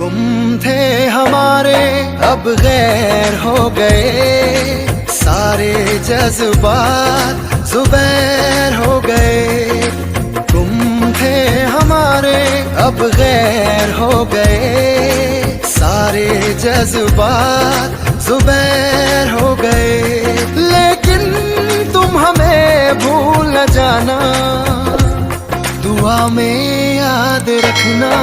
तुम थे हमारे अब गैर हो गए, सारे जज्बात जुबैर हो गए। तुम थे हमारे अब गैर हो गए, सारे जज्बात जुबैर हो गए। लेकिन तुम हमें भूल न जाना, दुआ में याद रखना।